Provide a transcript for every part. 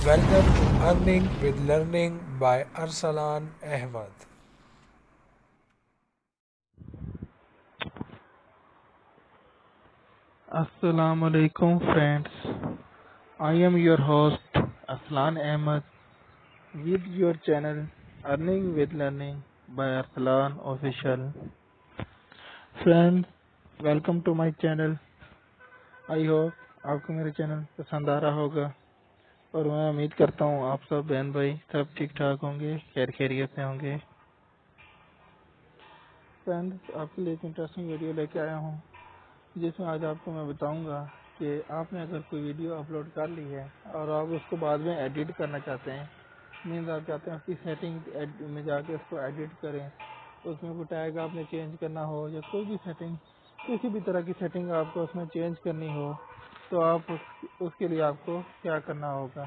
Welcome to Earning with Learning by Arsalan Ahmad. Assalamu alaikum friends. I am your host Aslan Ahmed with your channel Earning with Learning by Aslan Official. Friends, welcome to my channel. I hope आपको मेरा channel पसंद आ रहा होगा और मैं उम्मीद करता हूँ आप सब बहन भाई सब ठीक ठाक होंगे, खैर खैरियत से होंगे। फ्रेंड्स, आपके लिए एक इंटरेस्टिंग वीडियो लेके आया हूँ जिसमें आज आपको मैं बताऊंगा कि आपने अगर कोई वीडियो अपलोड कर ली है और आप उसको बाद में एडिट करना चाहते हैं, मीन्स आप चाहते हैं उसकी सेटिंग में जाके उसको एडिट करें, उसमें कोई टैग आपने चेंज करना हो या कोई भी सेटिंग, किसी भी तरह की सेटिंग आपको उसमें चेंज करनी हो तो आप उसके लिए आपको क्या करना होगा।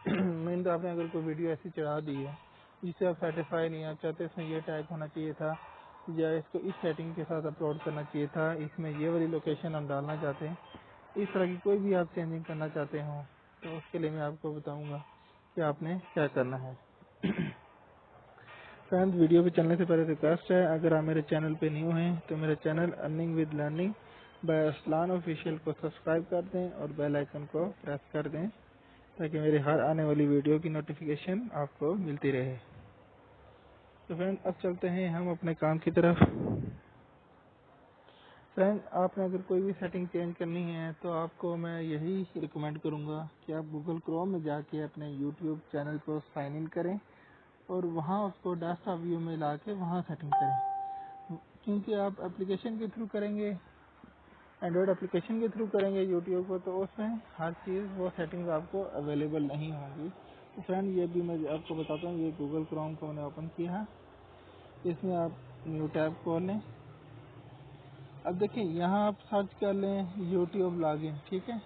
मीन्स आपने अगर कोई वीडियो ऐसी चढ़ा दी है जिससे आप सेटिस्फाई नहीं, आप चाहते इसमें ये टैग होना चाहिए था या इसको इस सेटिंग के साथ अपलोड करना चाहिए था, इसमें ये वाली लोकेशन हम डालना चाहते हैं, इस तरह की कोई भी आप चेंजिंग करना चाहते हो तो उसके लिए मैं आपको बताऊंगा कि आपने क्या करना है। फ्रेंड्स, वीडियो पे चलने से पहले रिक्वेस्ट है, अगर आप मेरे चैनल पे न्यू हैं तो मेरे channel earning with learning by Aslan official को सब्सक्राइब कर दें और बेल आइकन को प्रेस कर दें ताकि मेरे हर आने वाली वीडियो की नोटिफिकेशन आपको मिलती रहे। तो फ्रेंड, अब चलते हैं हम अपने काम की तरफ। फ्रेंड, आपने अगर कोई भी सेटिंग चेंज करनी है तो आपको मैं यही रिकमेंड करूंगा कि आप गूगल क्रोम में जाके अपने यूट्यूब चैनल को साइन इन करें और वहां उसको डेस्कटॉप व्यू में ला के वहाँ सेटिंग करें, क्योंकि आप एप्लीकेशन के थ्रू करेंगे, एंड्रॉयड एप्लीकेशन के थ्रू करेंगे यूट्यूब को, तो उसमें हर चीज़ वो सेटिंग्स आपको अवेलेबल नहीं होंगी। तो फ्रेंड, ये भी मैं आपको बताता हूँ, ये गूगल क्रोम को मैंने ओपन किया है, इसमें आप न्यू टैब खोल लें। अब देखिए, यहाँ आप सर्च कर लें यूट्यूब लॉगिन, ठीक है,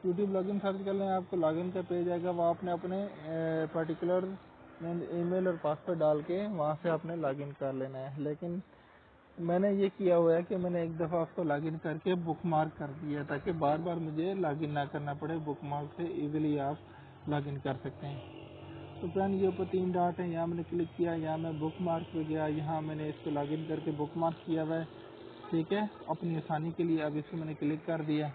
यूट्यूब लॉगिन सर्च कर लें, आपको लॉगिन का पेज आएगा, वो आपने अपने पर्टिकुलर ईमेल और पासवर्ड डाल के वहाँ से आपने लॉगिन कर लेना है। लेकिन मैंने ये किया हुआ है कि मैंने एक दफ़ा उसको लॉगिन करके बुक मार्क कर दिया ताकि बार बार मुझे लॉगिन ना करना पड़े, बुक मार्क से इजीली आप लॉगिन कर सकते हैं। तो फ्रेंड, ये ऊपर 3 डॉट है, यहाँ मैंने क्लिक किया, यहाँ मैं बुक मार्क पे गया, यहाँ मैंने इसको लॉगिन करके बुक मार्क किया हुआ है, ठीक है, अपनी आसानी के लिए। अब इसको मैंने क्लिक कर दिया।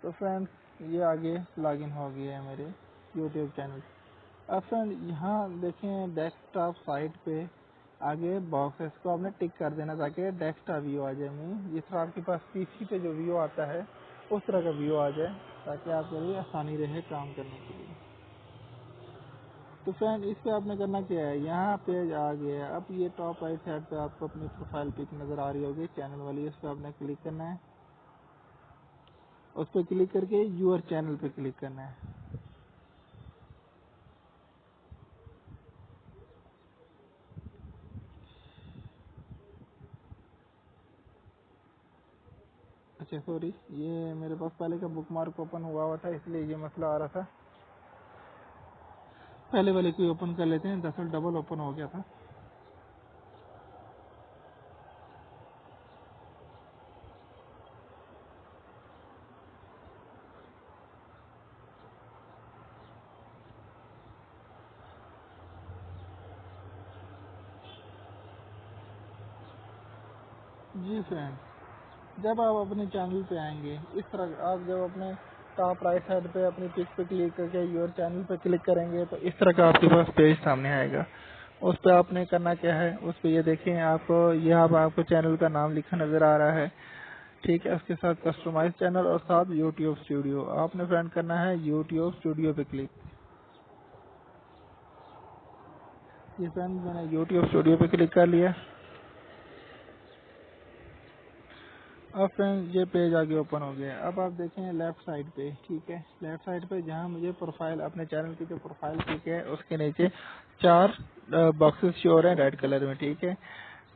तो फ्रेंड्स, ये आगे लॉगिन हो गया है मेरे यूट्यूब चैनल। अब फ्रेंड, यहाँ देखें डेस्कटॉप साइट पे आगे बॉक्स है, इसको आपने टिक कर देना ताकि डेस्कटॉप व्यू आ जाए, में जिस तरह आपके पास पीसी पे जो व्यू आता है उस तरह का व्यू आ जाए ताकि आपके लिए आसानी रहे काम करने के लिए। तो फ्रेंड, इस पे आपने करना क्या है, यहाँ पेज आ गया है। अब ये टॉप राइट साइड पे आपको अपनी प्रोफाइल पिक नज़र आ रही होगी चैनल वाली, उस पर आपने क्लिक करना है, उस पर क्लिक करके यूर चैनल पे क्लिक करना है। अच्छा सॉरी, ये मेरे पास पहले का बुक मार्क ओपन हुआ था इसलिए ये मसला आ रहा था। पहले वाले को ओपन कर लेते हैं, दरअसल डबल ओपन हो गया था। जी फ्रेंड, जब आप अपने चैनल पे आएंगे, इस तरह आप जब अपने टॉप राइट साइड पे अपनी पिक पे क्लिक करके योर चैनल पे क्लिक करेंगे तो इस तरह का आपके पास पेज सामने आएगा। उस पर आपने करना क्या है, उस पर ये देखें, आपको यहाँ पर आपको चैनल का नाम लिखा नज़र आ रहा है, ठीक है, उसके साथ कस्टमाइज चैनल और साथ यूट्यूब स्टूडियो। आपने फ्रेंड करना है यूट्यूब स्टूडियो पे क्लिक। ये फ्रेंड, मैंने यूट्यूब स्टूडियो पे क्लिक कर लिया। अब फ्रेंड, ये पेज आगे ओपन हो गया। अब आप देखें लेफ्ट साइड पे, ठीक है, लेफ्ट साइड पे जहाँ मुझे प्रोफाइल, अपने चैनल की जो प्रोफाइल पिक है उसके नीचे 4 बॉक्सेस शो हो रहे हैं रेड कलर में, ठीक है।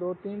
2-3